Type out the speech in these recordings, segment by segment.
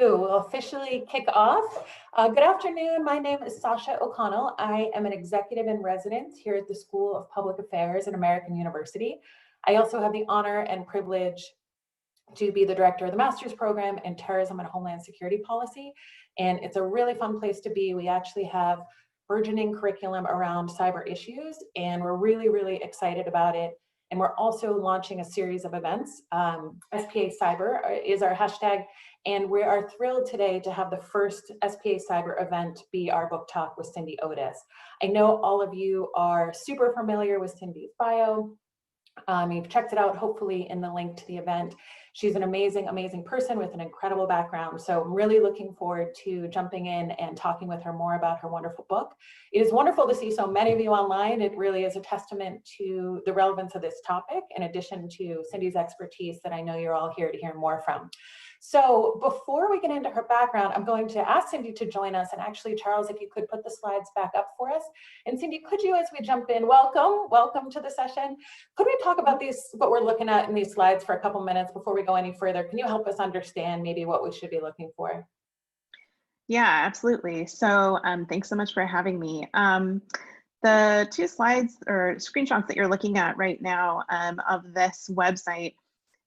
We'll officially kick off. Good afternoon. My name is Sasha O'Connell. I am an executive in residence here at the School of Public Affairs at American University. I also have the honor and privilege to be the director of the master's program in terrorism and homeland security policy. And it's a really fun place to be. We actually have burgeoning curriculum around cyber issues, and we're really, really excited about it. And we're also launching a series of events. SPA Cyber is our hashtag. And we are thrilled today to have the first SPA Cyber event be our book talk with Cindy Otis. I know all of you are super familiar with Cindy's bio. You've checked it out, hopefully, in the link to the event. She's an amazing, amazing person with an incredible background. So I'm really looking forward to jumping in and talking with her more about her wonderful book. It is wonderful to see so many of you online. It really is a testament to the relevance of this topic, in addition to Cindy's expertise that I know you're all here to hear more from. So before we get into her background, I'm going to ask Cindy to join us. And actually, Charles, if you could put the slides back up for us. And Cindy, could you, as we jump in, welcome to the session. Could we talk about what we're looking at in these slides for a couple minutes before we go any further? Can you help us understand maybe what we should be looking for? Yeah, absolutely. So thanks so much for having me. The two slides or screenshots that you're looking at right now of this website,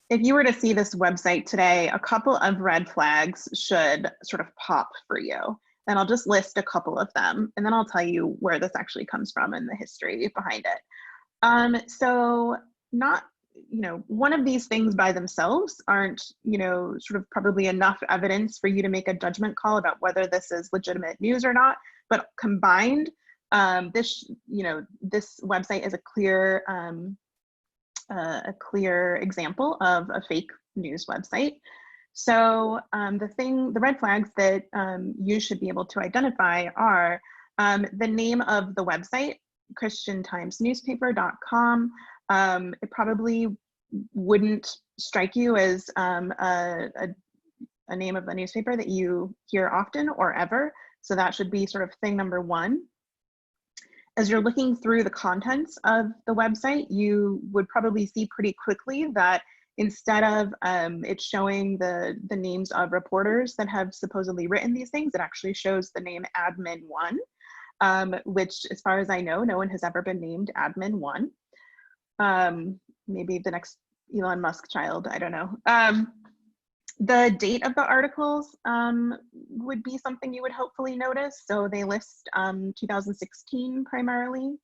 if you were to see this website today, a couple of red flags should sort of pop for you. And I'll just list a couple of them, and then I'll tell you where this actually comes from and the history behind it. So not, one of these things by themselves aren't, sort of probably enough evidence for you to make a judgment call about whether this is legitimate news or not. But combined, this website is a clear example of a fake news website. So the red flags that you should be able to identify are the name of the website, christiantimesnewspaper.com. It probably wouldn't strike you as a name of a newspaper that you hear often or ever. So that should be sort of thing number one. As you're looking through the contents of the website, you would probably see pretty quickly that instead of it showing the names of reporters that have supposedly written these things, it actually shows the name admin1, which, as far as I know, no one has ever been named admin1. Maybe the next Elon Musk child, I don't know. The date of the articles would be something you would hopefully notice. So they list 2016 primarily.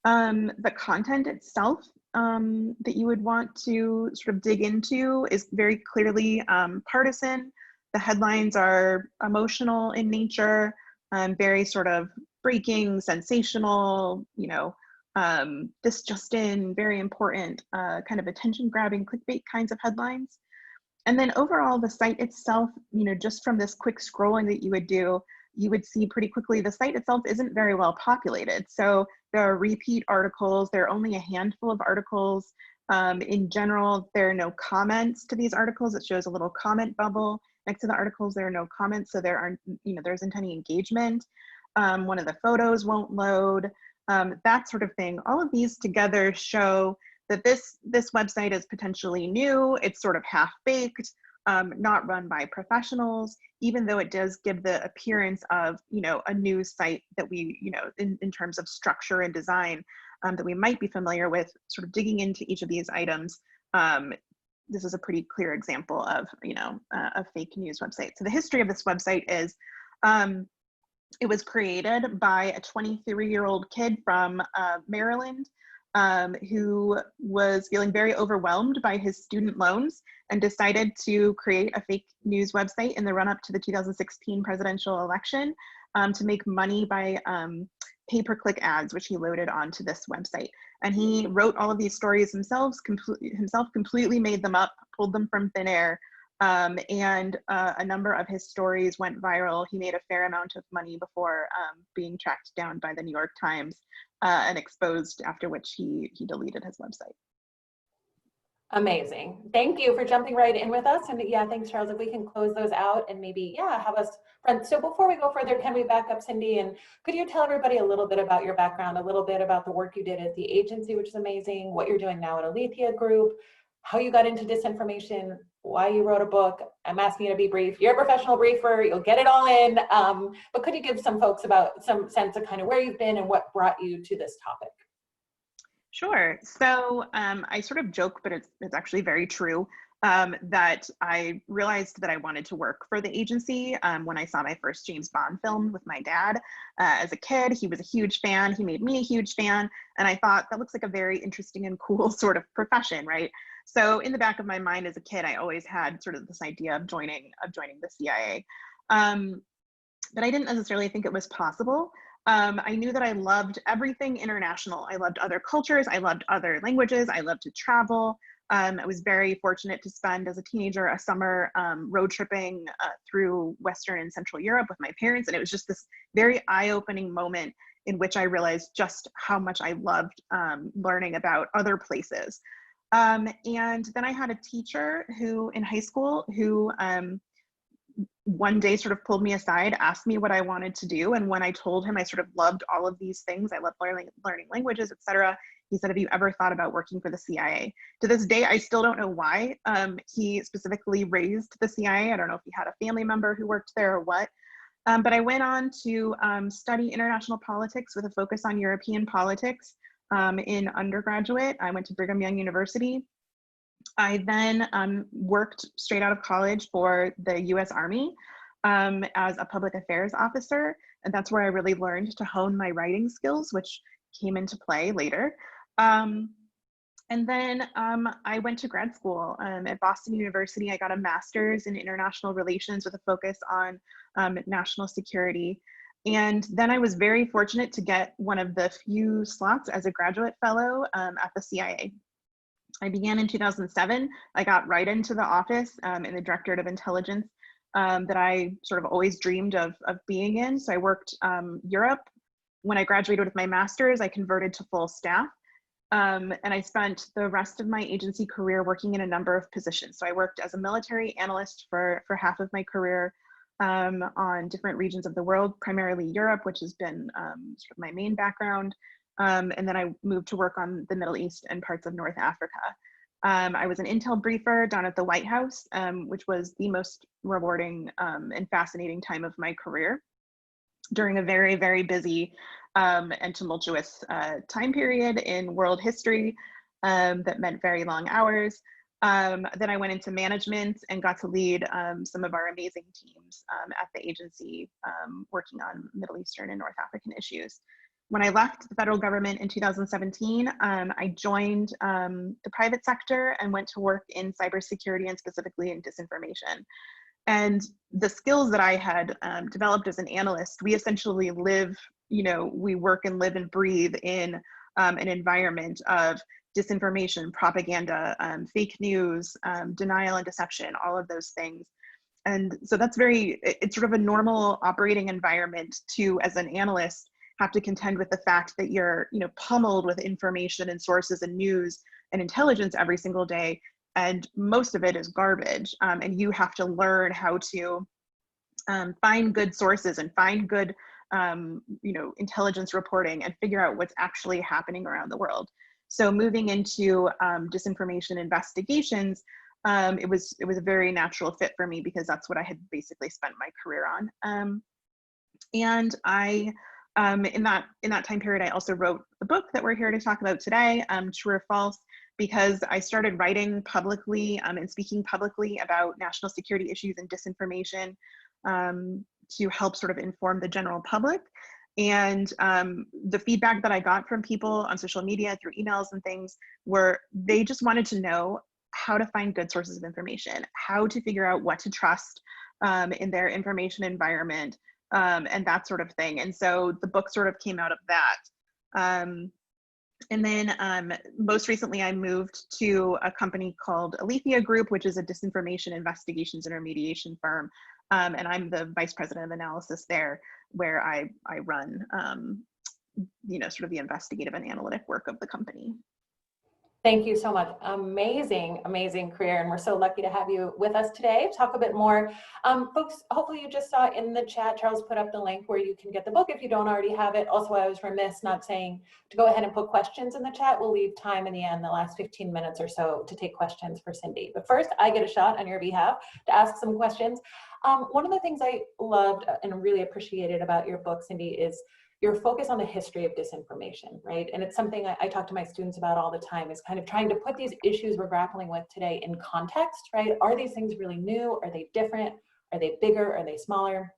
The content itself that you would want to sort of dig into is very clearly partisan. The headlines are emotional in nature, very sort of breaking, sensational, this just in, very important, kind of attention-grabbing clickbait kinds of headlines. And then overall, the site itself, just from this quick scrolling that you would do, you would see pretty quickly the site itself isn't very well populated. So there are repeat articles. There are only a handful of articles. In general, there are no comments to these articles. It shows a little comment bubble. Next to the articles, there are no comments, so there isn't any engagement. One of the photos won't load, that sort of thing. All of these together show that this website is potentially new. It's sort of half-baked, not run by professionals, even though it does give the appearance of, a news site that we, in terms of structure and design, that we might be familiar with. Sort of digging into each of these items, this is a pretty clear example of, a fake news website. So the history of this website is, it was created by a 23-year-old kid from Maryland, who was feeling very overwhelmed by his student loans and decided to create a fake news website in the run-up to the 2016 presidential election to make money by pay-per-click ads, which he loaded onto this website. And he wrote all of these stories himself completely made them up, pulled them from thin air, and a number of his stories went viral. He made a fair amount of money before being tracked down by the New York Times and exposed, after which he deleted his website. Amazing. Thank you for jumping right in with us. And yeah, thanks, Charles. If we can close those out and maybe, have us friends. So before we go further, can we back up, Cindy? And could you tell everybody a little bit about your background, a little bit about the work you did at the agency, which is amazing, what you're doing now at Alethea Group, how you got into disinformation, why you wrote a book. I'm asking you to be brief. You're a professional briefer. You'll get it all in. But could you give some folks about some sense of kind of where you've been and what brought you to this topic? Sure. So I sort of joke, but it's actually very true, that I realized that I wanted to work for the agency when I saw my first James Bond film with my dad. As a kid, he was a huge fan. He made me a huge fan. And I thought that looks like a very interesting and cool sort of profession, right? So in the back of my mind as a kid, I always had sort of this idea of joining the CIA. But I didn't necessarily think it was possible. I knew that I loved everything international. I loved other cultures. I loved other languages. I loved to travel. I was very fortunate to spend as a teenager a summer road tripping through Western and Central Europe with my parents. And it was just this very eye-opening moment in which I realized just how much I loved learning about other places. And then I had a teacher who in high school who one day sort of pulled me aside, asked me what I wanted to do. And when I told him I sort of loved all of these things, I loved learning languages, etc., he said, have you ever thought about working for the CIA? To this day, I still don't know why he specifically raised the CIA. I don't know if he had a family member who worked there or what. But I went on to study international politics with a focus on European politics in undergraduate. I went to Brigham Young University. I then worked straight out of college for the US Army as a public affairs officer. And that's where I really learned to hone my writing skills, which came into play later. And then I went to grad school at Boston University. I got a master's in international relations with a focus on national security. And then I was very fortunate to get one of the few slots as a graduate fellow at the CIA. I began in 2007. I got right into the office in the Directorate of Intelligence that I sort of always dreamed of being in. So I worked Europe. When I graduated with my master's, I converted to full staff. And I spent the rest of my agency career working in a number of positions. So I worked as a military analyst for half of my career on different regions of the world, primarily Europe, which has been sort of my main background. And then I moved to work on the Middle East and parts of North Africa. I was an intel briefer down at the White House, which was the most rewarding and fascinating time of my career during a very, very busy and tumultuous time period in world history that meant very long hours. Then I went into management and got to lead some of our amazing teams at the agency working on Middle Eastern and North African issues. When I left the federal government in 2017, I joined the private sector and went to work in cybersecurity and specifically in disinformation. And the skills that I had developed as an analyst, we essentially live, we work and live and breathe in an environment of disinformation, propaganda, fake news, denial and deception, all of those things. And so it's sort of a normal operating environment to, as an analyst, have to contend with the fact that you're, pummeled with information and sources and news and intelligence every single day. And most of it is garbage. And you have to learn how to find good sources and find good, intelligence reporting and figure out what's actually happening around the world. So moving into disinformation investigations, it was a very natural fit for me because that's what I had basically spent my career on. And I, in that time period, I also wrote the book that we're here to talk about today, True or False, because I started writing publicly and speaking publicly about national security issues and disinformation to help sort of inform the general public. And the feedback that I got from people on social media through emails and things were they just wanted to know how to find good sources of information, how to figure out what to trust in their information environment, and that sort of thing. And so the book sort of came out of that. And then most recently, I moved to a company called Alethea Group, which is a disinformation investigations and remediation firm. And I'm the vice president of analysis there, where I run, sort of the investigative and analytic work of the company. Thank you so much. Amazing, amazing career. And we're so lucky to have you with us today. Talk a bit more. Folks, hopefully you just saw in the chat, Charles put up the link where you can get the book if you don't already have it. Also, I was remiss not saying to go ahead and put questions in the chat. We'll leave time in the end, the last 15 minutes or so, to take questions for Cindy. But first, I get a shot on your behalf to ask some questions. One of the things I loved and really appreciated about your book, Cindy, is your focus on the history of disinformation, right? And it's something I talk to my students about all the time, is kind of trying to put these issues we're grappling with today in context, right? Are these things really new? Are they different? Are they bigger? Are they smaller?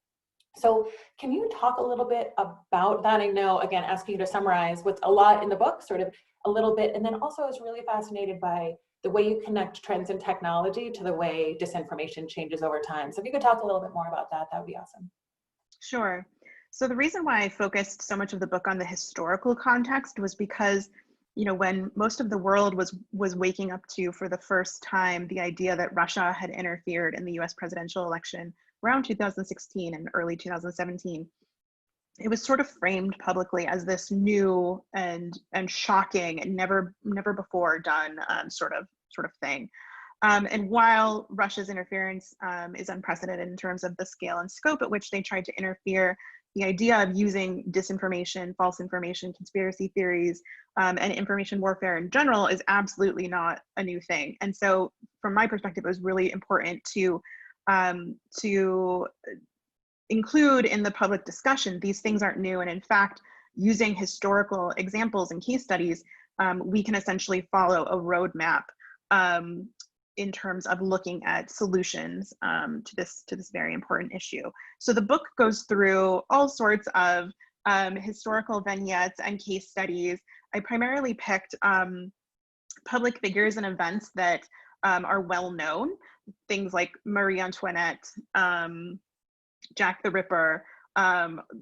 So can you talk a little bit about that? I know, again, asking you to summarize what's a lot in the book, sort of a little bit, and then also I was really fascinated by the way you connect trends in technology to the way disinformation changes over time. So if you could talk a little bit more about that, that would be awesome. Sure. So the reason why I focused so much of the book on the historical context was because, when most of the world was waking up to, for the first time, the idea that Russia had interfered in the US presidential election around 2016 and early 2017, it was sort of framed publicly as this new and shocking and never before done sort of thing. And while Russia's interference is unprecedented in terms of the scale and scope at which they tried to interfere, the idea of using disinformation, false information, conspiracy theories, and information warfare in general is absolutely not a new thing. And so, from my perspective, it was really important to include in the public discussion these things aren't new, and in fact, using historical examples and case studies, we can essentially follow a roadmap in terms of looking at solutions to this very important issue. So the book goes through all sorts of historical vignettes and case studies. I primarily picked public figures and events that are well known, things like Marie Antoinette, Jack the Ripper,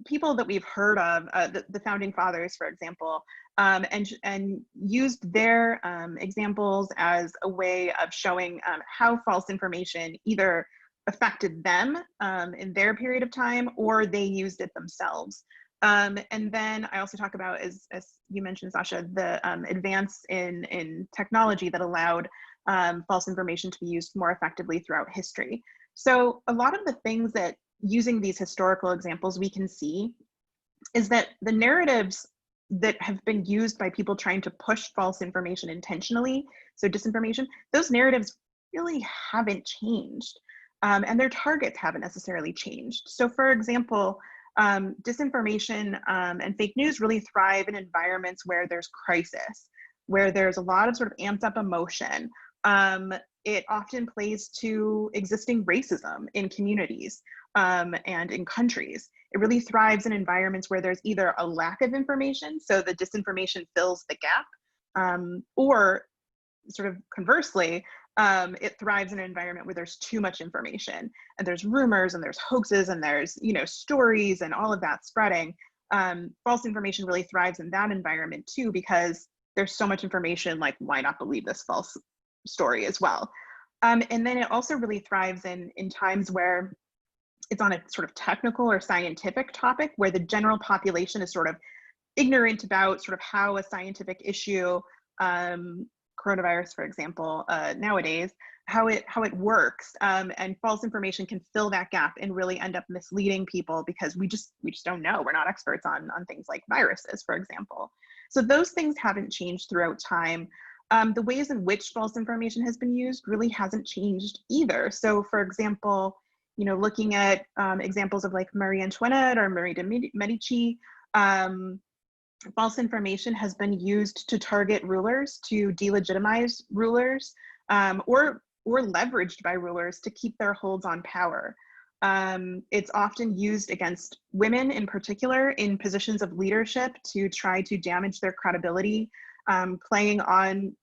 people that we've heard of, the founding fathers, for example, and used their examples as a way of showing how false information either affected them in their period of time, or they used it themselves. And then I also talk about, as you mentioned, Sasha, the advance in technology that allowed false information to be used more effectively throughout history. So a lot of the things that, using these historical examples, we can see is that the narratives that have been used by people trying to push false information intentionally, so disinformation, those narratives really haven't changed, and their targets haven't necessarily changed. So for example, disinformation and fake news really thrive in environments where there's crisis, where there's a lot of sort of amped up emotion. It often plays to existing racism in communities and in countries. It really thrives in environments where there's either a lack of information, so the disinformation fills the gap, or sort of conversely, it thrives in an environment where there's too much information and there's rumors and there's hoaxes and there's stories and all of that spreading. False information really thrives in that environment too, because there's so much information, like, why not believe this false story as well? And then it also really thrives in times where it's on a sort of technical or scientific topic, where the general population is sort of ignorant about sort of how a scientific issue, coronavirus, for example, nowadays, how it works, and false information can fill that gap and really end up misleading people, because we just don't know. We're not experts on things like viruses, for example. So those things haven't changed throughout time. The ways in which false information has been used really hasn't changed either. So for example, looking at examples of like Marie Antoinette or Marie de Medici, false information has been used to target rulers, to delegitimize rulers, or leveraged by rulers to keep their holds on power. It's often used against women in particular in positions of leadership to try to damage their credibility, playing on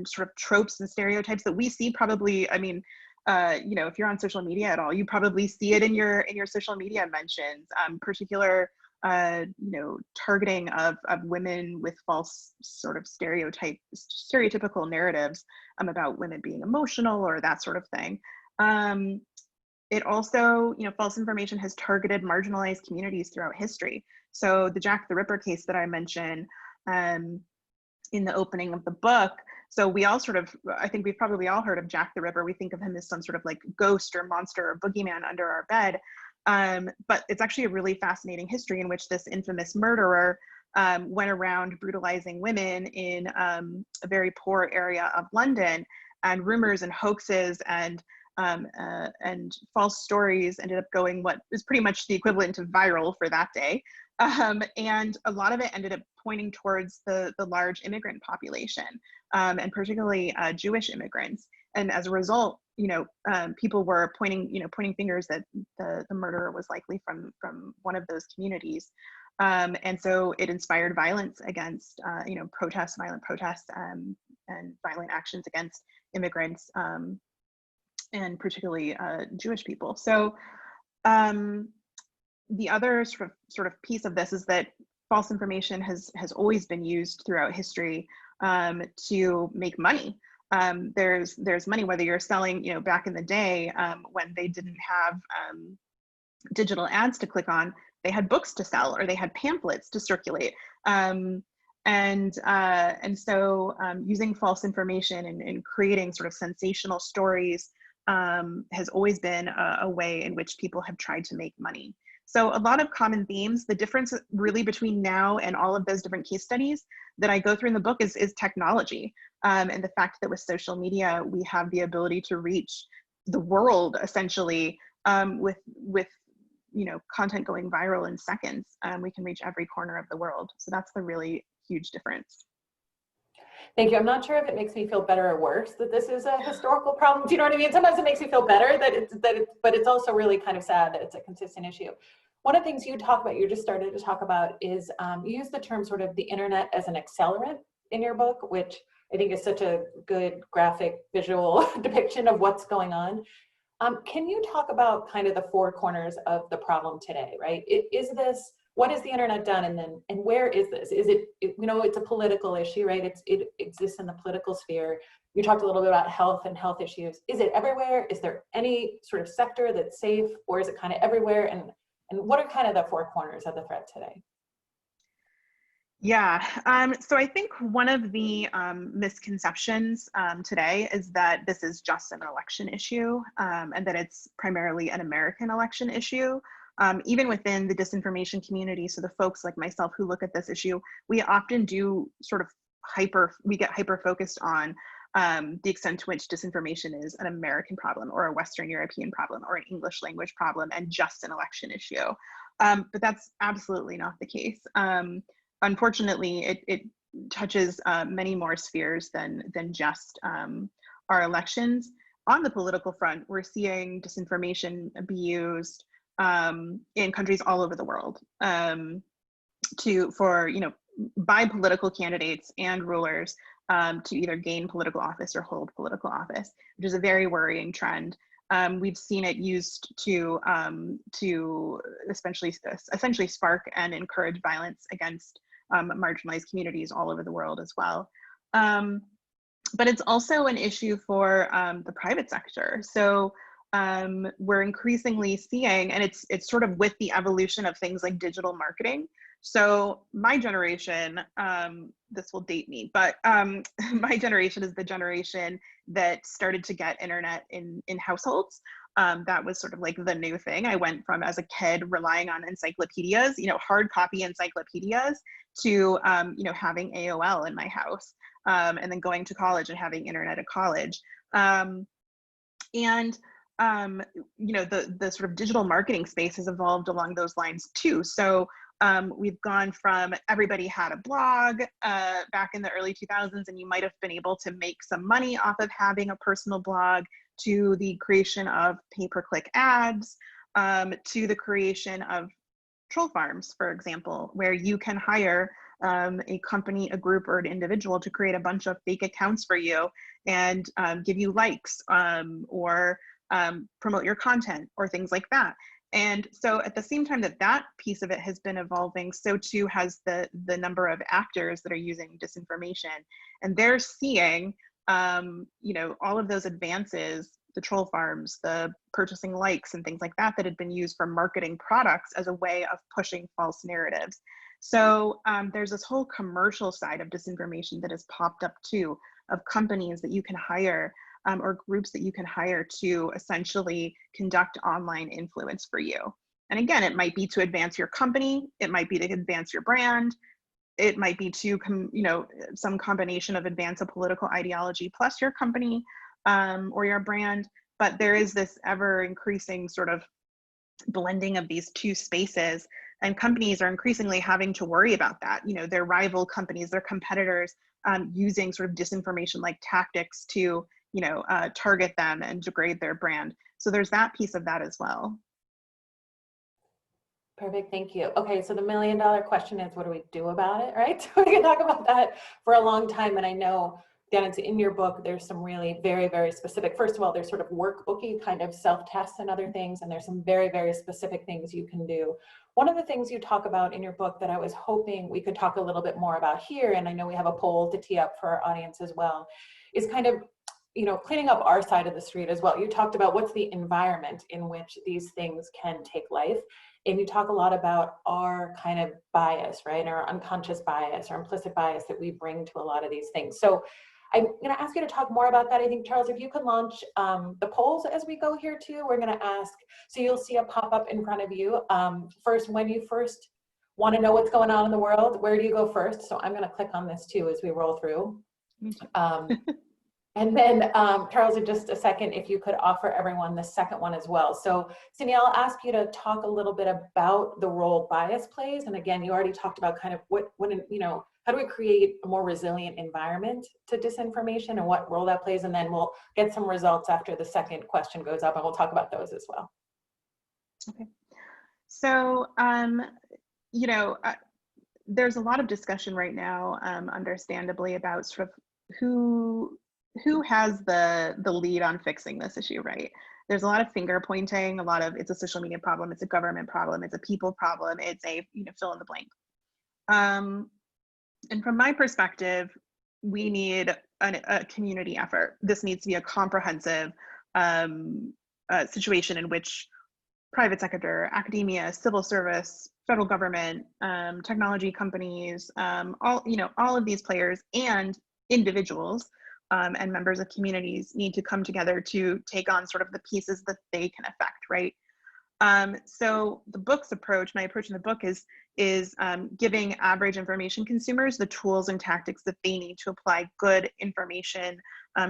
sort of tropes and stereotypes that we see probably, I mean, if you're on social media at all, you probably see it in your social media mentions, particular targeting of women with false sort of stereotypical narratives about women being emotional or that sort of thing. It also, false information has targeted marginalized communities throughout history. So the Jack the Ripper case that I mentioned in the opening of the book, So we all sort of, I think we've probably all heard of Jack the Ripper. We think of him as some sort of like ghost or monster or boogeyman under our bed. But it's actually a really fascinating history in which this infamous murderer went around brutalizing women in a very poor area of London, and rumors and hoaxes and false stories ended up going what is pretty much the equivalent of viral for that day. And a lot of it ended up pointing towards the large immigrant population, and particularly Jewish immigrants. And as a result, people were pointing fingers that the murderer was likely from one of those communities. And so it inspired violence against, violent protests, and violent actions against immigrants, and particularly Jewish people. So the other sort of piece of this is that false information has always been used throughout history to make money. There's money, whether you're selling, back in the day when they didn't have digital ads to click on, they had books to sell or they had pamphlets to circulate. And so using false information and creating sort of sensational stories has always been a way in which people have tried to make money. So a lot of common themes. The difference really between now and all of those different case studies that I go through in the book is technology, and the fact that with social media, we have the ability to reach the world essentially with content going viral in seconds. We can reach every corner of the world. So that's the really huge difference. Thank you. I'm not sure if it makes me feel better or worse that this is a historical problem. Do you know what I mean? Sometimes it makes me feel better but it's also really kind of sad that it's a consistent issue. One of the things you talk about, you just started to talk about, is you use the term sort of the internet as an accelerant in your book, which I think is such a good graphic visual depiction of what's going on. Can you talk about kind of the four corners of the problem today, right? What has the internet done, and where is this? Is it, it's a political issue, right? It exists in the political sphere. You talked a little bit about health and health issues. Is it everywhere? Is there any sort of sector that's safe, or is it kind of everywhere? And what are kind of the four corners of the threat today? Yeah, so I think one of the misconceptions today is that this is just an election issue, and that it's primarily an American election issue. Even within the disinformation community, so the folks like myself who look at this issue, we often do sort of we get hyper focused on the extent to which disinformation is an American problem or a Western European problem or an English language problem and just an election issue. But that's absolutely not the case. Unfortunately, it touches many more spheres than just our elections. On the political front, we're seeing disinformation be used in countries all over the world by political candidates and rulers to either gain political office or hold political office, which is a very worrying trend. We've seen it used to essentially spark and encourage violence against marginalized communities all over the world as well. But it's also an issue for the private sector. So we're increasingly seeing, and it's sort of with the evolution of things like digital marketing. So my generation, this will date me, but my generation is the generation that started to get internet in households. That was sort of like the new thing. I went from, as a kid, relying on encyclopedias, hard copy encyclopedias, to having AOL in my house, and then going to college and having internet at college. The sort of digital marketing space has evolved along those lines too. So we've gone from everybody had a blog back in the early 2000s, and you might have been able to make some money off of having a personal blog, to the creation of pay-per-click ads, to the creation of troll farms, for example, where you can hire a company, a group, or an individual to create a bunch of fake accounts for you and give you likes or promote your content or things like that. And so at the same time that piece of it has been evolving, so too has the number of actors that are using disinformation. And they're seeing all of those advances, the troll farms, the purchasing likes and things like that had been used for marketing products as a way of pushing false narratives. So there's this whole commercial side of disinformation that has popped up too. of companies that you can hire or groups that you can hire to essentially conduct online influence for you. And again, it might be to advance your company, it might be to advance your brand, it might be to, some combination of advance a political ideology plus your company or your brand. But there is this ever increasing sort of blending of these two spaces, and companies are increasingly having to worry about that. Their rival companies, their competitors, using sort of disinformation like tactics to target them and degrade their brand. So there's that piece of that as well. Perfect, thank you. Okay, so the $1,000,000 question is, what do we do about it, right? We can talk about that for a long time, and I know, Dennis, in your book, there's some really very, very specific, first of all, there's sort of workbooky kind of self-tests and other things, and there's some very, very specific things you can do. One of the things you talk about in your book that I was hoping we could talk a little bit more about here, and I know we have a poll to tee up for our audience as well, is kind of cleaning up our side of the street as well. You talked about what's the environment in which these things can take life. And you talk a lot about our kind of bias, right? Our unconscious bias or implicit bias that we bring to a lot of these things. So I'm going to ask you to talk more about that. I think, Charles, if you could launch the polls as we go here too, we're going to ask, so you'll see a pop-up in front of you. First, when you first want to know what's going on in the world, where do you go first? So I'm going to click on this too as we roll through. And then, Charles, in just a second, if you could offer everyone the second one as well. So, Cindy, I'll ask you to talk a little bit about the role bias plays. And again, you already talked about kind of how do we create a more resilient environment to disinformation and what role that plays. And then we'll get some results after the second question goes up, and we'll talk about those as well. Okay. So, there's a lot of discussion right now, understandably, about sort of who has the lead on fixing this issue, right? There's a lot of finger pointing, it's a social media problem, it's a government problem, it's a people problem, it's a, fill in the blank. And from my perspective, we need a community effort. This needs to be a comprehensive situation in which private sector, academia, civil service, federal government, technology companies, all of these players and individuals and members of communities need to come together to take on sort of the pieces that they can affect, right? So the book's approach, my approach in the book is giving average information consumers the tools and tactics that they need to apply good information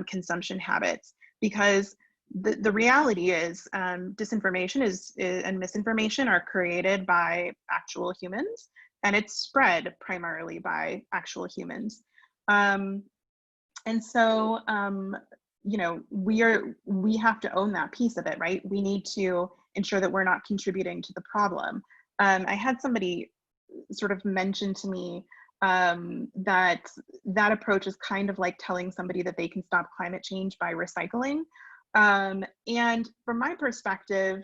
consumption habits. Because the reality is disinformation and misinformation are created by actual humans, and it's spread primarily by actual humans. And so, we have to own that piece of it, right? We need to ensure that we're not contributing to the problem. I had somebody sort of mention to me that approach is kind of like telling somebody that they can stop climate change by recycling. And from my perspective,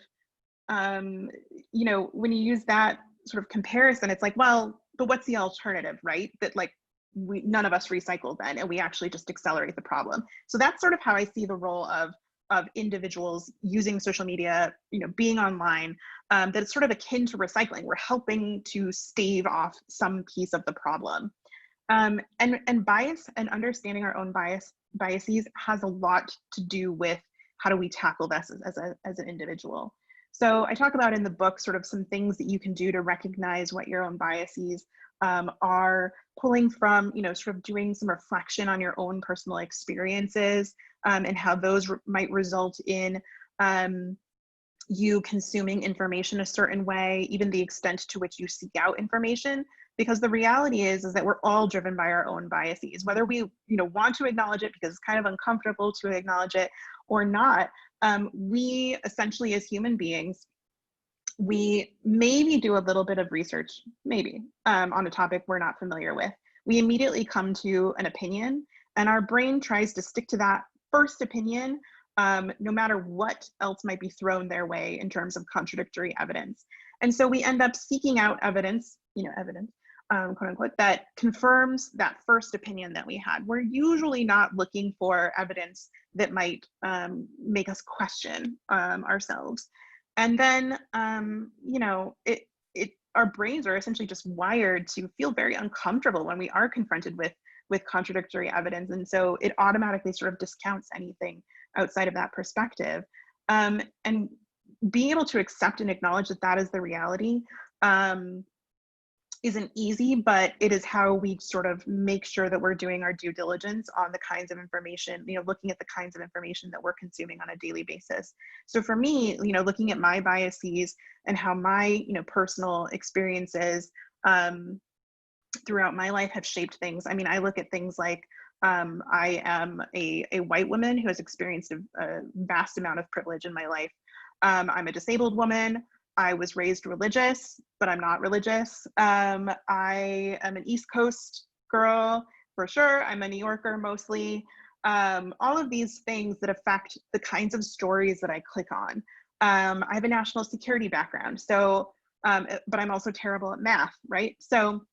when you use that sort of comparison, it's like, well, but what's the alternative, right? That like, none of us recycle then, and we actually just accelerate the problem. So that's sort of how I see the role of individuals using social media, being online, that it's sort of akin to recycling. We're helping to stave off some piece of the problem. And bias and understanding our own biases has a lot to do with how do we tackle this as an individual. So I talk about in the book sort of some things that you can do to recognize what your own biases are, pulling from, sort of doing some reflection on your own personal experiences and how those might result in you consuming information a certain way, even the extent to which you seek out information. Because the reality is that we're all driven by our own biases, whether we want to acknowledge it because it's kind of uncomfortable to acknowledge it or not. We essentially, as human beings, we maybe do a little bit of research, maybe, on a topic we're not familiar with. We immediately come to an opinion, and our brain tries to stick to that first opinion, no matter what else might be thrown their way in terms of contradictory evidence. And so we end up seeking out evidence, quote unquote, that confirms that first opinion that we had. We're usually not looking for evidence that might make us question ourselves. And then, our brains are essentially just wired to feel very uncomfortable when we are confronted with with contradictory evidence. And so it automatically sort of discounts anything outside of that perspective. And being able to accept and acknowledge that that is the reality isn't easy, but it is how we sort of make sure that we're doing our due diligence on the kinds of information, looking at the kinds of information that we're consuming on a daily basis. So for me, looking at my biases and how my, personal experiences throughout my life have shaped things. I mean, I look at things like I am a white woman who has experienced a vast amount of privilege in my life. I'm a disabled woman. I was raised religious, but I'm not religious. I am an East Coast girl for sure. I'm a New Yorker mostly. All of these things that affect the kinds of stories that I click on. I have a national security background, so, but I'm also terrible at math, right? So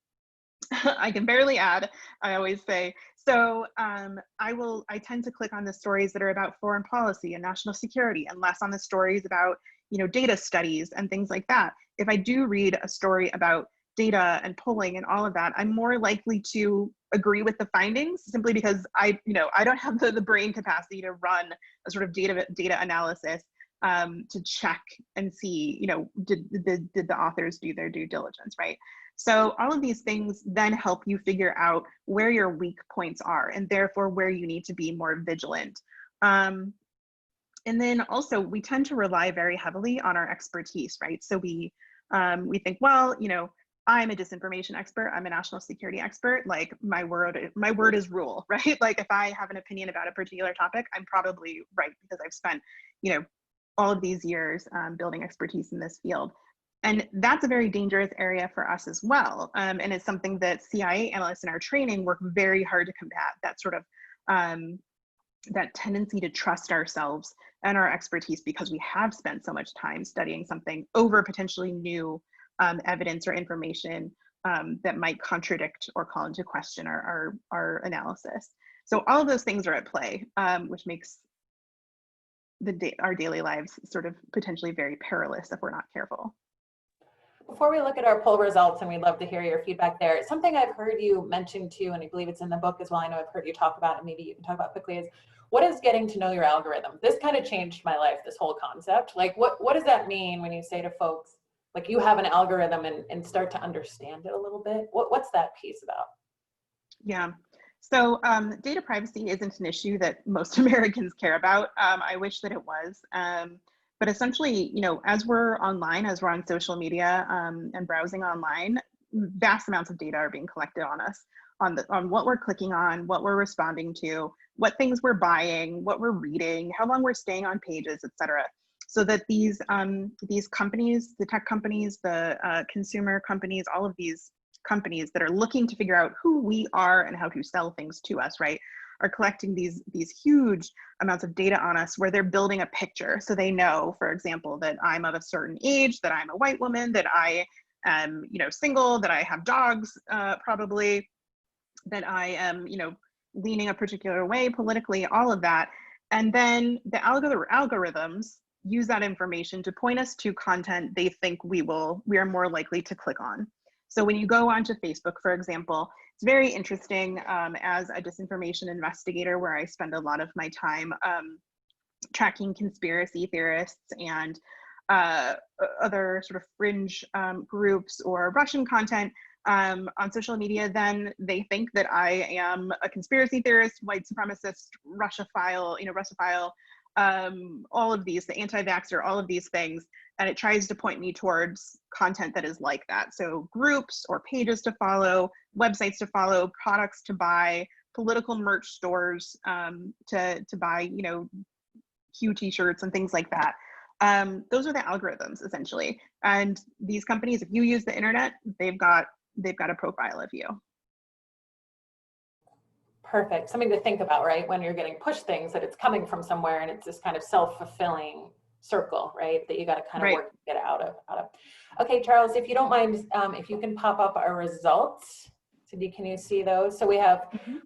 I can barely add, I always say. So I tend to click on the stories that are about foreign policy and national security, and less on the stories about, data studies and things like that. If I do read a story about data and polling and all of that, I'm more likely to agree with the findings simply because I don't have the brain capacity to run a sort of data analysis to check and see, did the authors do their due diligence, right? So all of these things then help you figure out where your weak points are and therefore where you need to be more vigilant. And then also we tend to rely very heavily on our expertise, right? So we think, well, I'm a disinformation expert, I'm a national security expert, like my word is rule, right? Like if I have an opinion about a particular topic, I'm probably right because I've spent, all of these years building expertise in this field. And that's a very dangerous area for us as well. And it's something that CIA analysts in our training work very hard to combat, that sort of that tendency to trust ourselves and our expertise because we have spent so much time studying something over potentially new evidence or information that might contradict or call into question our analysis. So all of those things are at play, which makes our daily lives sort of potentially very perilous if we're not careful. Before we look at our poll results, and we'd love to hear your feedback there, something I've heard you mention too, and I believe it's in the book as well, I know I've heard you talk about it, maybe you can talk about quickly, is what is getting to know your algorithm? This kind of changed my life, this whole concept. Like what does that mean when you say to folks, like you have an algorithm and start to understand it a little bit? What's that piece about? Yeah. So data privacy isn't an issue that most Americans care about. I wish that it was. But essentially, as we're online, as we're on social media and browsing online, vast amounts of data are being collected on us, on what we're clicking on, what we're responding to, what things we're buying, what we're reading, how long we're staying on pages, et cetera. So that these companies, the tech companies, the consumer companies, all of these companies that are looking to figure out who we are and how to sell things to us, right, are collecting these huge amounts of data on us where they're building a picture. So they know, for example, that I'm of a certain age, that I'm a white woman, that I am, single, that I have dogs, probably, that I am, leaning a particular way politically, all of that. And then the algorithms use that information to point us to content they think we are more likely to click on. So when you go onto Facebook, for example, it's very interesting as a disinformation investigator where I spend a lot of my time tracking conspiracy theorists and other sort of fringe groups or Russian content on social media. Then they think that I am a conspiracy theorist, white supremacist, Russophile, Russophile, all of these, the anti-vaxxer, all of these things. And it tries to point me towards content that is like that. So groups or pages to follow, websites to follow, products to buy, political merch stores to buy, Q t-shirts and things like that. Those are the algorithms essentially. And these companies, if you use the internet, they've got a profile of you. Perfect. Something to think about, right? When you're getting pushed things, that it's coming from somewhere and it's this kind of self-fulfilling circle, right? That you got to kind of work to get out of. Okay, Charles, if you don't mind, if you can pop up our results. Cindy, can you see those? So we have,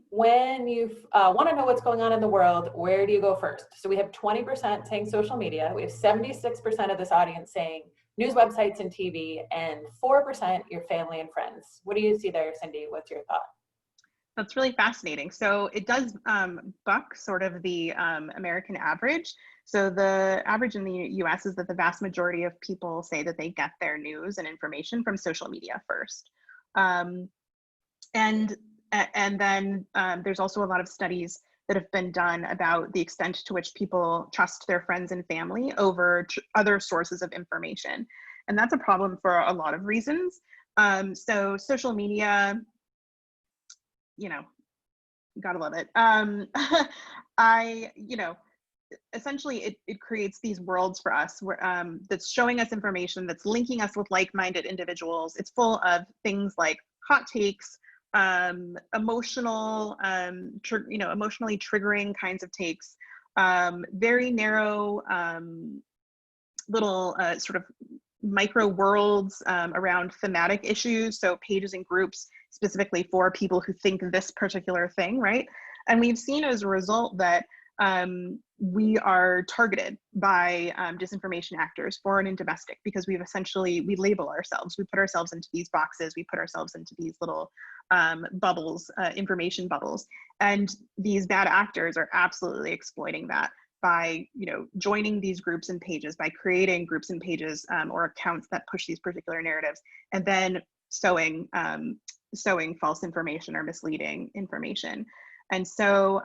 when you want to know what's going on in the world, where do you go first? So we have 20% saying social media. We have 76% of this audience saying news websites and TV, and 4% your family and friends. What do you see there, Cindy? What's your thought? That's really fascinating. So it does buck sort of the American average. So the average in the US is that the vast majority of people say that they get their news and information from social media first. Um, and and then there's also a lot of studies that have been done about the extent to which people trust their friends and family over other sources of information. And that's a problem for a lot of reasons. So social media, you know, gotta love it. Essentially it creates these worlds for us where that's showing us information, that's linking us with like-minded individuals. It's full of things like hot takes, emotional, emotionally triggering kinds of takes, very narrow little sort of micro worlds around thematic issues. So pages and groups specifically for people who think this particular thing, right? And we've seen as a result that we are targeted by disinformation actors, foreign and domestic, because we label ourselves, we put ourselves into these boxes, we put ourselves into these little bubbles, information bubbles. And these bad actors are absolutely exploiting that by joining these groups and pages, by creating groups and pages or accounts that push these particular narratives, and then sowing false information or misleading information. And so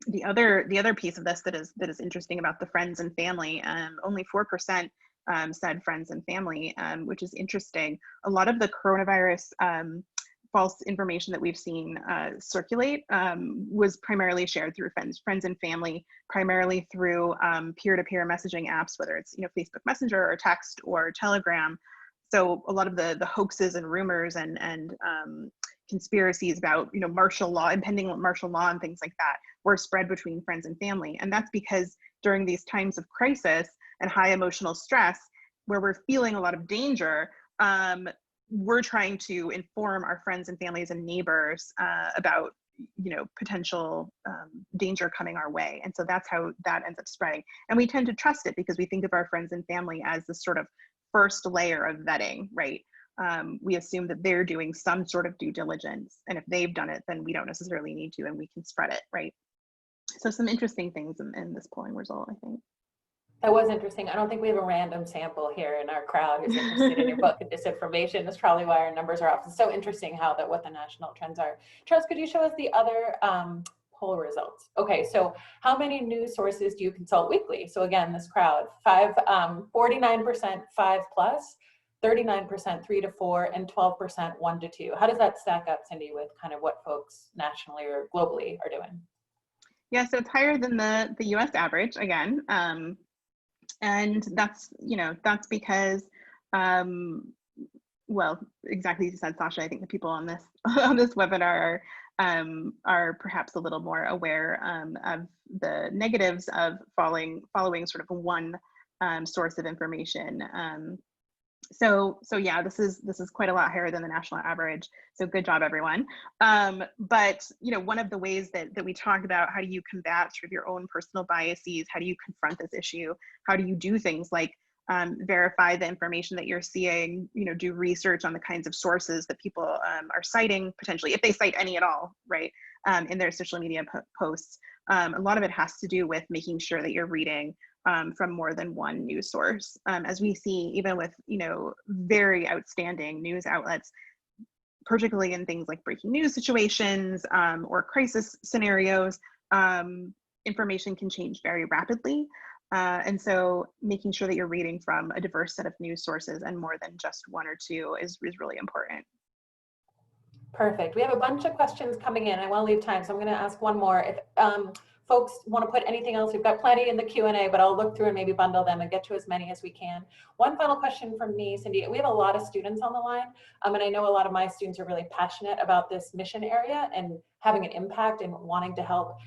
the other piece of this that is interesting about the friends and family, only 4% said friends and family, which is interesting. A lot of the coronavirus false information that we've seen circulate was primarily shared through friends and family, primarily through peer-to-peer messaging apps, whether it's Facebook Messenger or text or Telegram. So a lot of the hoaxes and rumors and conspiracies about impending martial law and things like that were spread between friends and family. And that's because during these times of crisis and high emotional stress, where we're feeling a lot of danger, we're trying to inform our friends and families and neighbors about potential danger coming our way. And so that's how that ends up spreading. And we tend to trust it because we think of our friends and family as this sort of first layer of vetting, right? We assume that they're doing some sort of due diligence, and if they've done it, then we don't necessarily need to, and we can spread it, right? So some interesting things in this polling result, I think. That was interesting. I don't think we have a random sample here in our crowd who's interested in your book and disinformation. That's probably why our numbers are up. It's so interesting what the national trends are. Charles, could you show us the other poll results? Okay, so how many news sources do you consult weekly? So again, this crowd, 49% 5+, 39% 3 to 4, and 12% 1 to 2. How does that stack up, Cindy, with kind of what folks nationally or globally are doing? Yeah, so it's higher than the US average again. And that's because, well, exactly as you said, Sasha, I think the people on this on this webinar are perhaps a little more aware of the negatives of following sort of one source of information. So yeah, this is quite a lot higher than the national average. So good job, everyone. But one of the ways that we talk about how do you combat sort of your own personal biases, how do you confront this issue, how do you do things like verify the information that you're seeing, do research on the kinds of sources that people are citing, potentially, if they cite any at all, right, in their social media posts. A lot of it has to do with making sure that you're reading from more than one news source. As we see, even with very outstanding news outlets, particularly in things like breaking news situations or crisis scenarios, information can change very rapidly. And so making sure that you're reading from a diverse set of news sources and more than just one or two is really important. Perfect. We have a bunch of questions coming in. I want to leave time, so I'm going to ask one more. If folks want to put anything else, we've got plenty in the Q&A, but I'll look through and maybe bundle them and get to as many as we can. One final question from me, Cindy. We have a lot of students on the line, and I know a lot of my students are really passionate about this mission area and having an impact and wanting to help.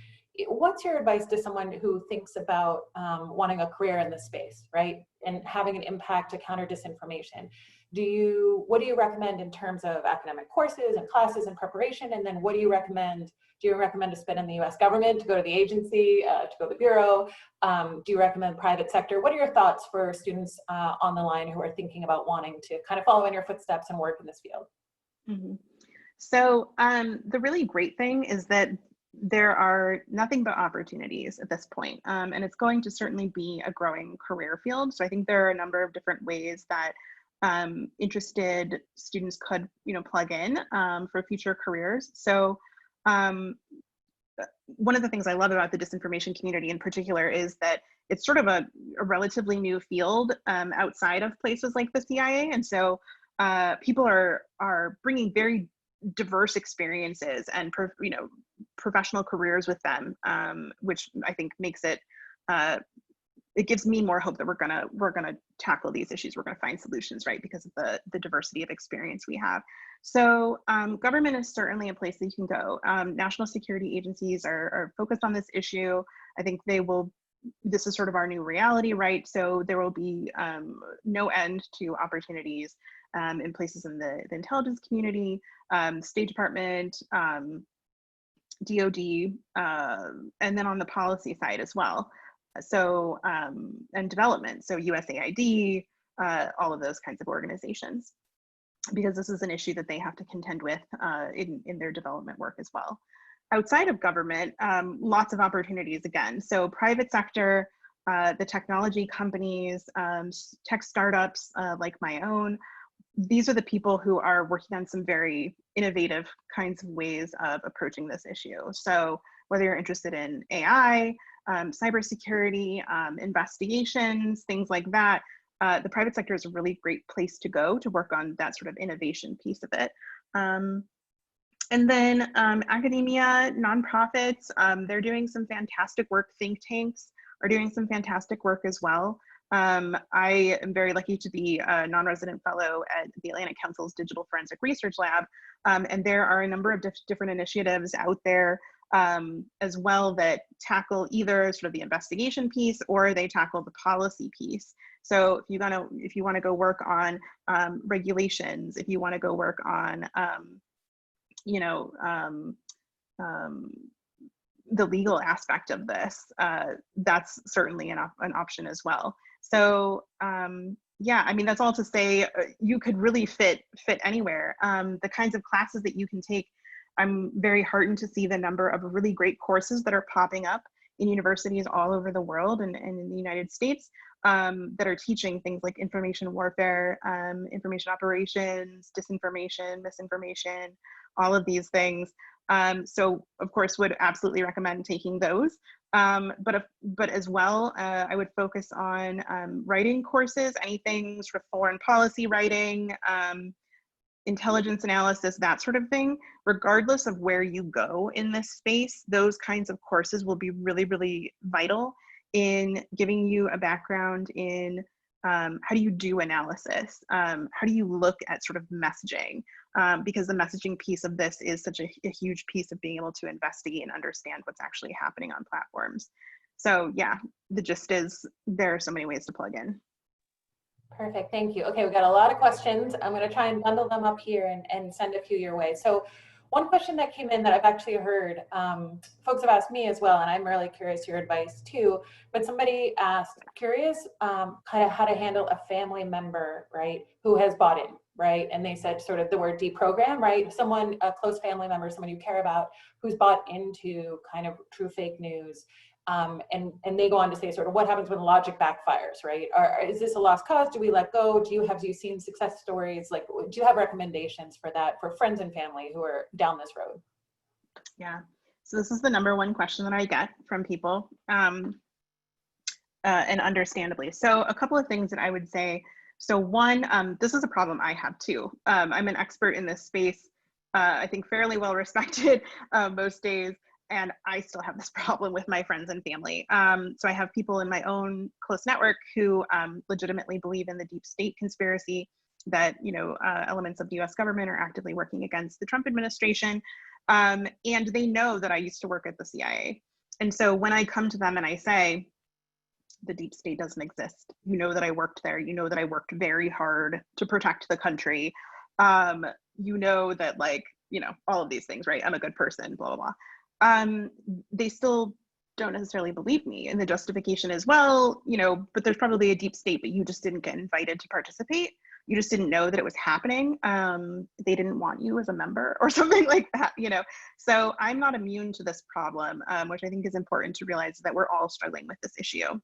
What's your advice to someone who thinks about wanting a career in this space, right, and having an impact to counter disinformation? What do you recommend in terms of academic courses and classes and preparation? And then what do you recommend? Do you recommend to spend in the US government, to go to the agency, to go to the bureau? Do you recommend private sector? What are your thoughts for students on the line who are thinking about wanting to kind of follow in your footsteps and work in this field? Mm-hmm. So the really great thing is that there are nothing but opportunities at this point, and it's going to certainly be a growing career field. So I think there are a number of different ways that interested students could, plug in for future careers. So um, one of the things I love about the disinformation community in particular is that it's sort of a relatively new field outside of places like the CIA, and so people are bringing very diverse experiences and professional careers with them, which I think makes it it gives me more hope that we're gonna tackle these issues. We're gonna find solutions, right? Because of the diversity of experience we have. So government is certainly a place that you can go. National security agencies are focused on this issue. I think they will. This is sort of our new reality, right? So there will be no end to opportunities in places in the intelligence community, State Department, DoD, and then on the policy side as well. So, and development, so USAID, all of those kinds of organizations, because this is an issue that they have to contend with in their development work as well. Outside of government, lots of opportunities again. So private sector, the technology companies, tech startups like my own, these are the people who are working on some very innovative kinds of ways of approaching this issue. So whether you're interested in AI, cybersecurity, investigations, things like that, the private sector is a really great place to go to work on that sort of innovation piece of it. And then academia, nonprofits, they're doing some fantastic work. Think tanks are doing some fantastic work as well. I am very lucky to be a non-resident fellow at the Atlantic Council's Digital Forensic Research Lab. And there are a number of different initiatives out there as well that tackle either sort of the investigation piece or they tackle the policy piece. So if you want to go work on regulations, if you want to go work on the legal aspect of this, that's certainly an option as well. So yeah, I mean, that's all to say you could really fit anywhere. The kinds of classes that you can take, I'm very heartened to see the number of really great courses that are popping up in universities all over the world and in the United States that are teaching things like information warfare, information operations, disinformation, misinformation, all of these things. So of course would absolutely recommend taking those. But as well, I would focus on writing courses, anything sort of foreign policy writing, intelligence analysis, that sort of thing. Regardless of where you go in this space, those kinds of courses will be really, really vital in giving you a background in how do you do analysis? How do you look at sort of messaging? Because the messaging piece of this is such a huge piece of being able to investigate and understand what's actually happening on platforms. So yeah, the gist is there are so many ways to plug in. Perfect, thank you. Okay, we got a lot of questions. I'm going to try and bundle them up here and send a few your way. So one question that came in that I've actually heard, folks have asked me as well, and I'm really curious your advice too, but somebody asked, curious kind of how to handle a family member, right, who has bought in, right? And they said sort of the word deprogram, right? Someone, a close family member, someone you care about, who's bought into kind of true fake news. And they go on to say sort of what happens when logic backfires, right? Is this a lost cause? Do we let go? Have you seen success stories? Like, do you have recommendations for that for friends and family who are down this road? Yeah, so this is the number one question that I get from people, and understandably. So a couple of things that I would say. So one, this is a problem I have too. I'm an expert in this space, I think fairly well respected most days. And I still have this problem with my friends and family. So I have people in my own close network who legitimately believe in the deep state conspiracy that elements of the US government are actively working against the Trump administration. And they know that I used to work at the CIA. And so when I come to them and I say, the deep state doesn't exist, you know that I worked there, you know that I worked very hard to protect the country, you know that all of these things, right? I'm a good person, blah, blah, blah. They still don't necessarily believe me. And the justification is, well, but there's probably a deep state, but you just didn't get invited to participate. you just didn't know that it was happening. They didn't want you as a member or something like that, you know. So I'm not immune to this problem, which I think is important to realize, that we're all struggling with this issue.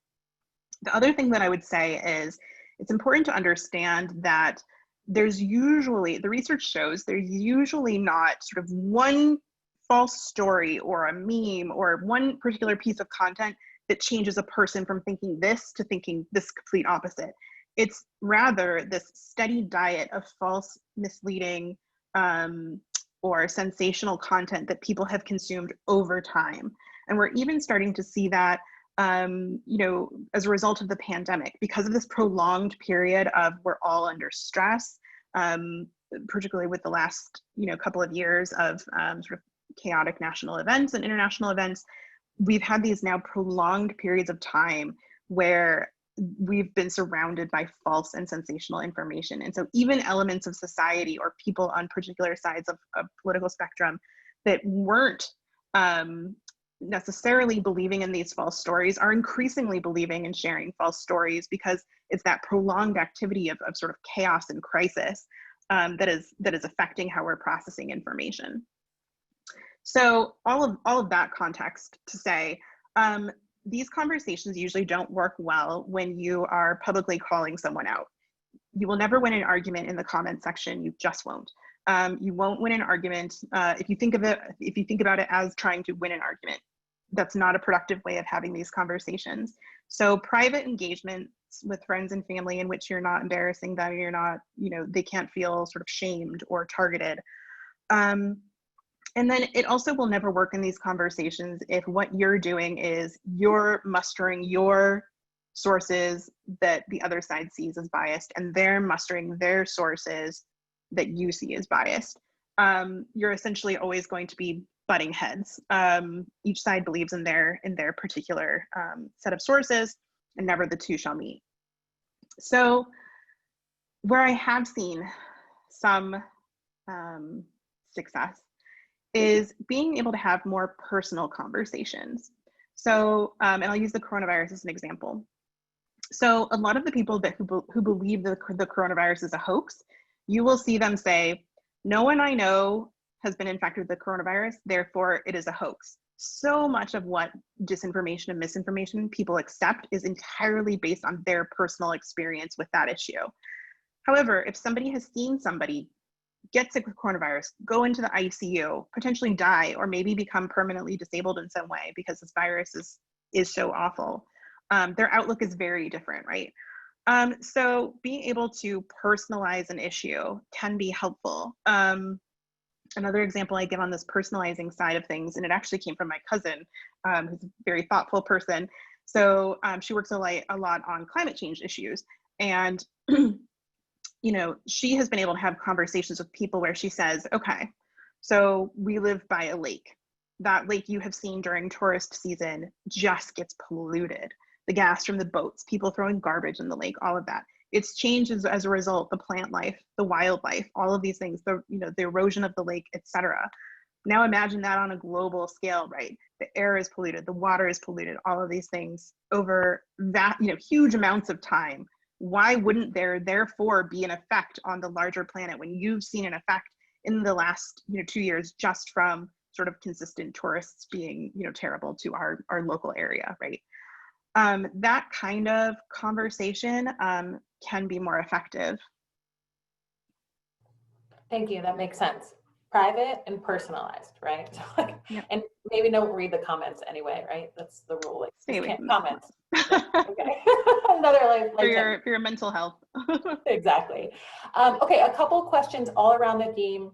The other thing that I would say is it's important to understand that there's usually, the research shows there's usually not sort of one false story or a meme or one particular piece of content that changes a person from thinking this to thinking this complete opposite. It's rather this steady diet of false, misleading, or sensational content that people have consumed over time. And we're even starting to see that, you know, as a result of the pandemic, because of this prolonged period of we're all under stress, particularly with the last, you know, couple of years of sort of chaotic national events and international events, we've had these now prolonged periods of time where we've been surrounded by false and sensational information. And so even elements of society or people on particular sides of a political spectrum that weren't necessarily believing in these false stories are increasingly believing and sharing false stories, because it's that prolonged activity of sort of chaos and crisis that is affecting how we're processing information. So all of that context to say, these conversations usually don't work well when you are publicly calling someone out. You will never win an argument in the comment section. You just won't. You won't win an argument if you think about it as trying to win an argument. That's not a productive way of having these conversations. So private engagements with friends and family in which you're not embarrassing them, you're not, you know, they can't feel sort of shamed or targeted. And then it also will never work in these conversations if what you're doing is you're mustering your sources that the other side sees as biased, and they're mustering their sources that you see as biased. You're essentially always going to be butting heads. Each side believes in their particular set of sources, and never the two shall meet. So where I have seen some success is being able to have more personal conversations. So, and I'll use the coronavirus as an example. So a lot of the people who believe the coronavirus is a hoax, you will see them say, no one I know has been infected with the coronavirus, therefore it is a hoax. So much of what disinformation and misinformation people accept is entirely based on their personal experience with that issue. However, if somebody has seen somebody get sick with coronavirus, go into the ICU, potentially die, or maybe become permanently disabled in some way because this virus is so awful, their outlook is very different, right? So being able to personalize an issue can be helpful. Another example I give on this personalizing side of things, and it actually came from my cousin, who's a very thoughtful person. So she works a lot on climate change issues. And you know, she has been able to have conversations with people where she says, okay, so we live by a lake. That lake you have seen during tourist season just gets polluted. The gas from the boats, people throwing garbage in the lake, all of that. It's changed as a result, the plant life, the wildlife, all of these things, the erosion of the lake, etc. Now imagine that on a global scale, right? The air is polluted, the water is polluted, all of these things over that, huge amounts of time. Why wouldn't there therefore be an effect on the larger planet when you've seen an effect in the last 2 years just from sort of consistent tourists being terrible to our local area, right? That kind of conversation can be more effective. Thank you, that makes sense. Private and personalized, right? Yep. And maybe don't read the comments anyway, right? That's the rule. Like, Stay away can't from comment. Okay. Another life for your mental health. Exactly. Okay, a couple questions all around the theme,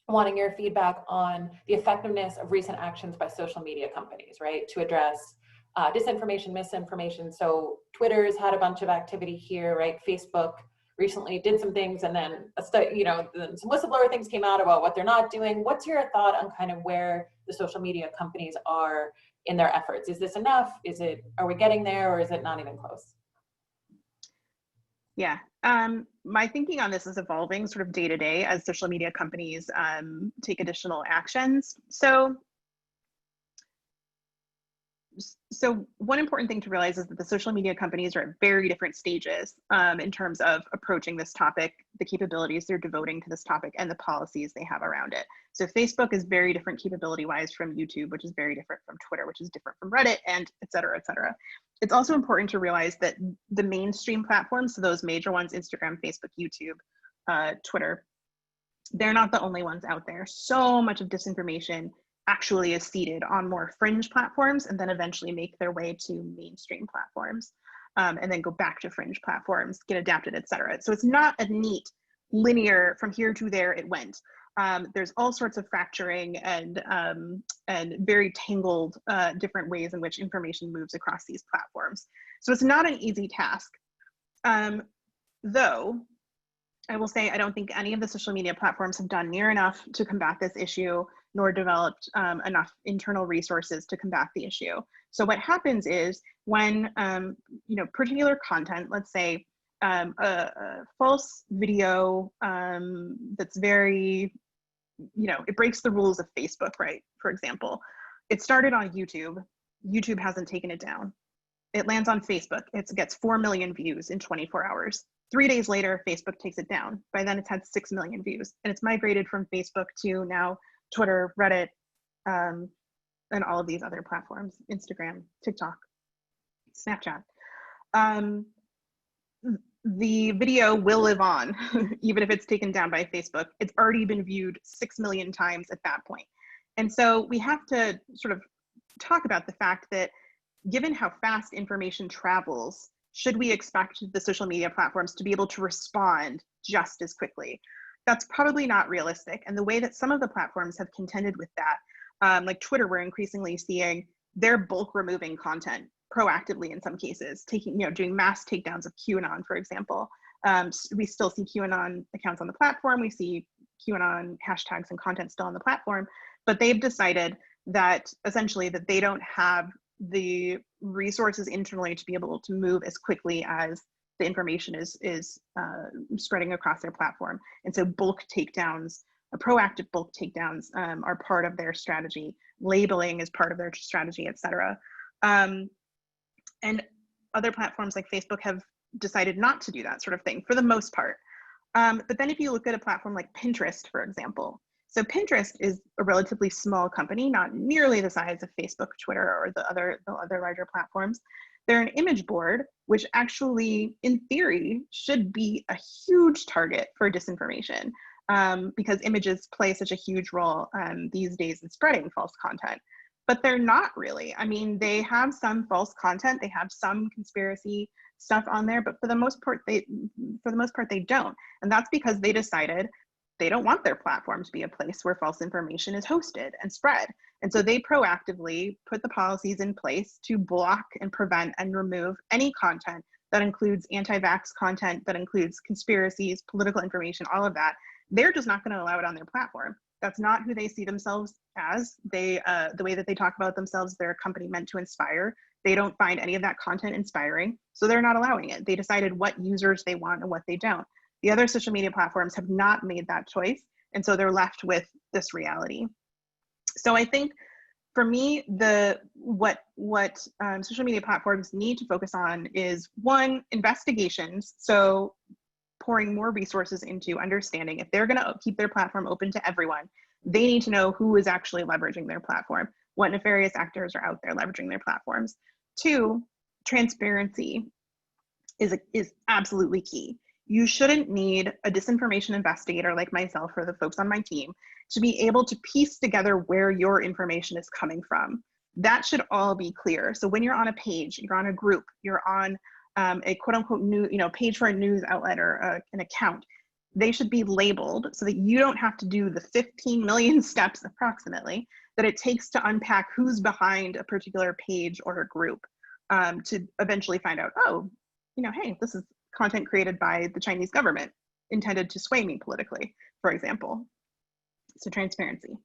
wanting your feedback on the effectiveness of recent actions by social media companies, right, to address disinformation, misinformation. So Twitter's had a bunch of activity here, right? Facebook recently did some things, and then some whistleblower things came out about what they're not doing. What's your thought on kind of where the social media companies are in their efforts? Is this enough? Are we getting there, or is it not even close? Yeah, my thinking on this is evolving sort of day to day as social media companies take additional actions. So So one important thing to realize is that the social media companies are at very different stages in terms of approaching this topic, the capabilities they're devoting to this topic, and the policies they have around it. So Facebook is very different capability-wise from YouTube, which is very different from Twitter, which is different from Reddit, and et cetera, et cetera. It's also important to realize that the mainstream platforms, so those major ones, Instagram, Facebook, YouTube, Twitter, they're not the only ones out there. So much of disinformation actually is seeded on more fringe platforms and then eventually make their way to mainstream platforms, and then go back to fringe platforms, get adapted, et cetera. So it's not a neat linear from here to there it went. There's all sorts of fracturing and very tangled different ways in which information moves across these platforms. So it's not an easy task. Though I will say I don't think any of the social media platforms have done near enough to combat this issue, nor developed enough internal resources to combat the issue. So what happens is when particular content, let's say a false video that's very, it breaks the rules of Facebook, right? For example, it started on YouTube. YouTube hasn't taken it down. It lands on Facebook. It gets 4 million views in 24 hours. 3 days later, Facebook takes it down. By then it's had 6 million views, and it's migrated from Facebook to now Twitter, Reddit, and all of these other platforms, Instagram, TikTok, Snapchat. The video will live on, even if it's taken down by Facebook. It's already been viewed 6 million times at that point. And so we have to sort of talk about the fact that given how fast information travels, should we expect the social media platforms to be able to respond just as quickly? That's probably not realistic. And the way that some of the platforms have contended with that, like Twitter, we're increasingly seeing they're bulk removing content proactively in some cases, doing mass takedowns of QAnon, for example. We still see QAnon accounts on the platform. We see QAnon hashtags and content still on the platform, but they've decided that essentially that they don't have the resources internally to be able to move as quickly as the information is spreading across their platform. And so bulk takedowns, proactive bulk takedowns are part of their strategy. Labeling is part of their strategy, et cetera. And other platforms like Facebook have decided not to do that sort of thing for the most part. But then if you look at a platform like Pinterest, for example, so Pinterest is a relatively small company, not nearly the size of Facebook, Twitter, or the other larger platforms. They're an image board, which actually, in theory, should be a huge target for disinformation because images play such a huge role these days in spreading false content. But they're not really. I mean, they have some false content, they have some conspiracy stuff on there, but for the most part, they don't. And that's because they decided they don't want their platform to be a place where false information is hosted and spread. And so they proactively put the policies in place to block and prevent and remove any content that includes anti-vax content, that includes conspiracies, political information, all of that. They're just not going to allow it on their platform. That's not who they see themselves as. The way that they talk about themselves, they're a company meant to inspire. They don't find any of that content inspiring, so they're not allowing it. They decided what users they want and what they don't. The other social media platforms have not made that choice, and so they're left with this reality. So I think for me, what social media platforms need to focus on is, one, investigations. So pouring more resources into understanding if they're going to keep their platform open to everyone, they need to know who is actually leveraging their platform, what nefarious actors are out there leveraging their platforms. Two, transparency is absolutely key. You shouldn't need a disinformation investigator like myself or the folks on my team to be able to piece together where your information is coming from. That should all be clear. So when you're on a page, you're on a group, you're on a quote unquote new, page for a news outlet or an account, they should be labeled so that you don't have to do the 15 million steps approximately that it takes to unpack who's behind a particular page or a group to eventually find out, oh, hey, this is content created by the Chinese government intended to sway me politically, for example. So transparency.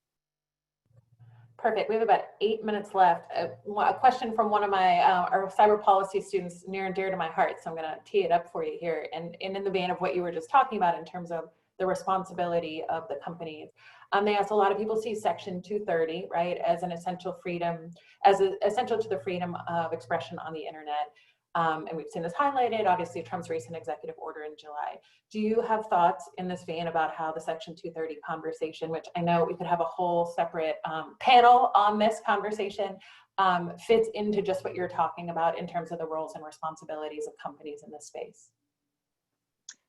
Perfect. We have about 8 minutes left. A question from one of my our cyber policy students, near and dear to my heart. So I'm going to tee it up for you here. And in the vein of what you were just talking about in terms of the responsibility of the companies. They asked, a lot of people see Section 230, right, as an essential freedom, essential to the freedom of expression on the internet. And we've seen this highlighted, obviously, Trump's recent executive order in July. Do you have thoughts in this vein about how the Section 230 conversation, which I know we could have a whole separate panel on this conversation, fits into just what you're talking about in terms of the roles and responsibilities of companies in this space?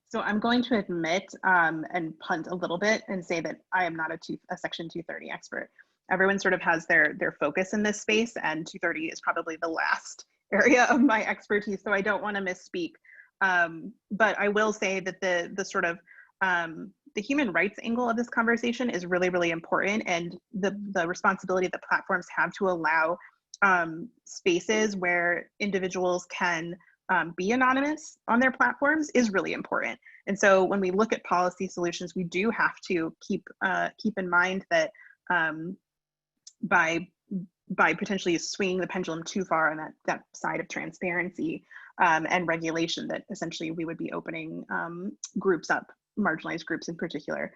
So I'm going to admit and punt a little bit and say that I am not a Section 230 expert. Everyone sort of has their focus in this space, and 230 is probably the last area of my expertise, so I don't want to misspeak. But I will say that the sort of the human rights angle of this conversation is really, really important, and the responsibility that platforms have to allow spaces where individuals can be anonymous on their platforms is really important. And so when we look at policy solutions, we do have to keep in mind that by potentially swinging the pendulum too far on that side of transparency and regulation, that essentially we would be opening groups up, marginalized groups in particular,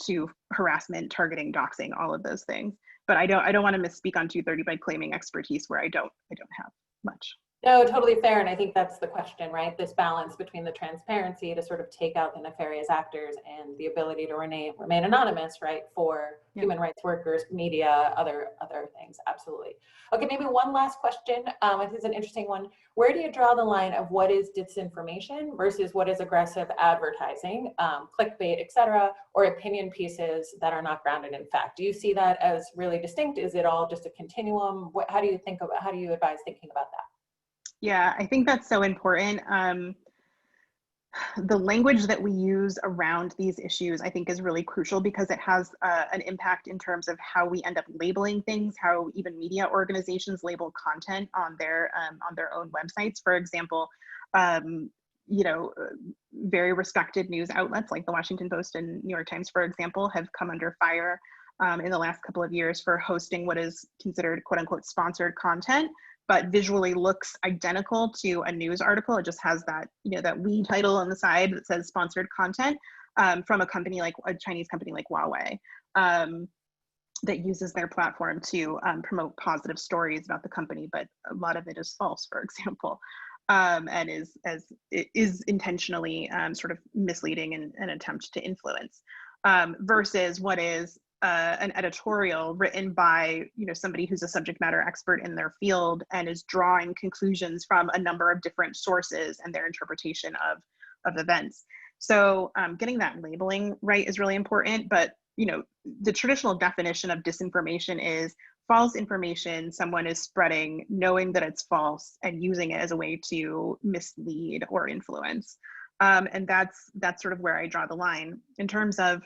to harassment, targeting, doxing, all of those things. But I don't want to misspeak on 230 by claiming expertise where I don't have much. No, totally fair. And I think that's the question, right? This balance between the transparency to sort of take out the nefarious actors and the ability to remain anonymous, right? For human rights workers, media, other things. Absolutely. Okay, maybe one last question. I think it's an interesting one. Where do you draw the line of what is disinformation versus what is aggressive advertising, clickbait, et cetera, or opinion pieces that are not grounded in fact? Do you see that as really distinct? Is it all just a continuum? How do you advise thinking about that? Yeah, I think that's so important. The language that we use around these issues, I think, is really crucial because it has an impact in terms of how we end up labeling things, how even media organizations label content on their own websites. For example, very respected news outlets like the Washington Post and New York Times, for example, have come under fire in the last couple of years for hosting what is considered "quote unquote" sponsored content, but visually looks identical to a news article. It just has that, that lead title on the side that says sponsored content from a company like a Chinese company like Huawei that uses their platform to promote positive stories about the company, but a lot of it is false, for example, and is intentionally sort of misleading and an attempt to influence versus what is an editorial written by somebody who's a subject matter expert in their field and is drawing conclusions from a number of different sources and their interpretation of events. So getting that labeling right is really important. But the traditional definition of disinformation is false information someone is spreading knowing that it's false and using it as a way to mislead or influence. And that's sort of where I draw the line in terms of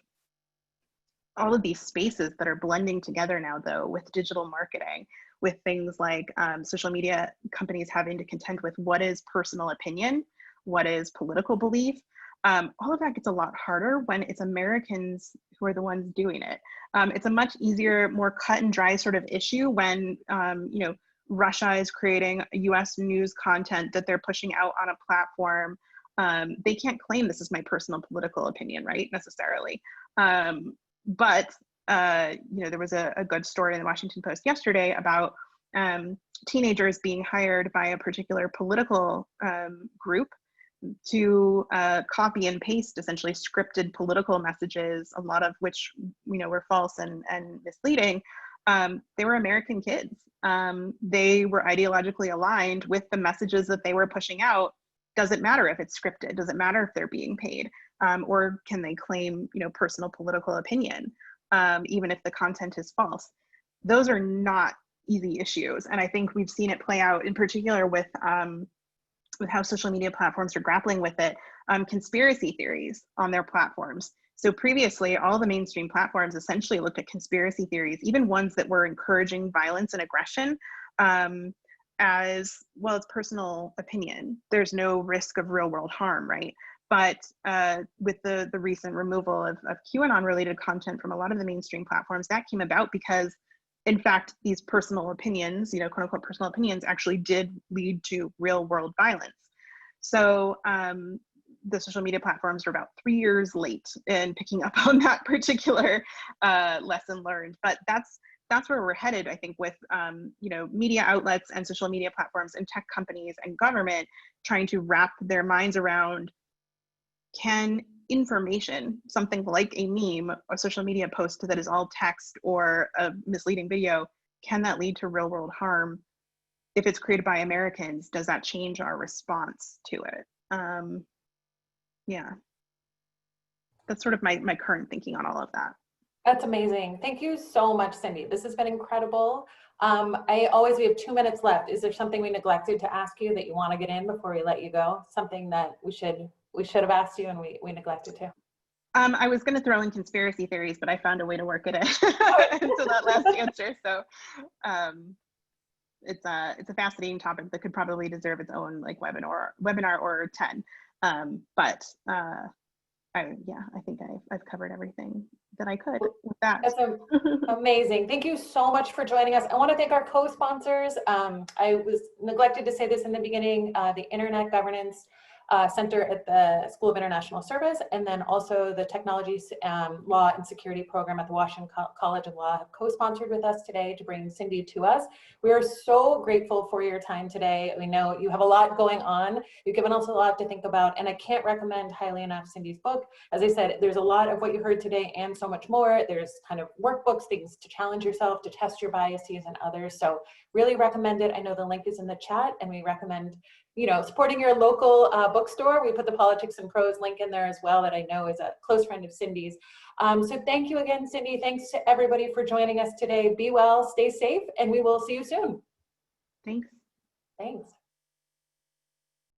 all of these spaces that are blending together now, though, with digital marketing, with things like social media companies having to contend with what is personal opinion, what is political belief. All of that gets a lot harder when it's Americans who are the ones doing it. It's a much easier, more cut and dry sort of issue when Russia is creating US news content that they're pushing out on a platform. They can't claim this is my personal political opinion, right, necessarily. But there was a good story in the Washington Post yesterday about teenagers being hired by a particular political group to copy and paste essentially scripted political messages, a lot of which were false and misleading. They were American kids. They were ideologically aligned with the messages that they were pushing out. Doesn't matter if it's scripted, doesn't matter if they're being paid, or can they claim personal political opinion, even if the content is false. Those are not easy issues, and I think we've seen it play out in particular with how social media platforms are grappling with it. Conspiracy theories on their platforms. So previously, all the mainstream platforms essentially looked at conspiracy theories, even ones that were encouraging violence and aggression, as well as personal opinion. There's no risk of real world harm, right? But with the recent removal of QAnon related content from a lot of the mainstream platforms, that came about because, in fact, these personal opinions, quote unquote personal opinions, actually did lead to real world violence. So the social media platforms are about 3 years late in picking up on that particular lesson learned. But that's where we're headed, I think, with media outlets and social media platforms and tech companies and government trying to wrap their minds around, can information, something like a meme or social media post that is all text or a misleading video, can that lead to real world harm? If it's created by Americans, does that change our response to it? Yeah, that's sort of my current thinking on all of that. That's amazing. Thank you so much, Cindy. This has been incredible. We have 2 minutes left. Is there something we neglected to ask you that you want to get in before we let you go? Something that we should have asked you and we neglected to? I was going to throw in conspiracy theories, but I found a way to work it in into that last answer. So it's a fascinating topic that could probably deserve its own like webinar or 10. I think I've covered everything that I could with that. That's amazing. Thank you so much for joining us. I want to thank our co-sponsors. I was neglected to say this in the beginning, the Internet Governance Center at the School of International Service, and then also the Technology Law and Security Program at the Washington College of Law have co-sponsored with us today to bring Cindy to us. We are so grateful for your time today. We know you have a lot going on. You've given us a lot to think about, and I can't recommend highly enough Cindy's book. As I said, there's a lot of what you heard today and so much more. There's kind of workbooks, things to challenge yourself, to test your biases and others. So really recommend it. I know the link is in the chat, and we recommend supporting your local bookstore. We put the Politics and Prose link in there as well, that I know is a close friend of Cindy's. So thank you again, Cindy. Thanks to everybody for joining us today. Be well, stay safe, and we will see you soon. Thanks. Thanks.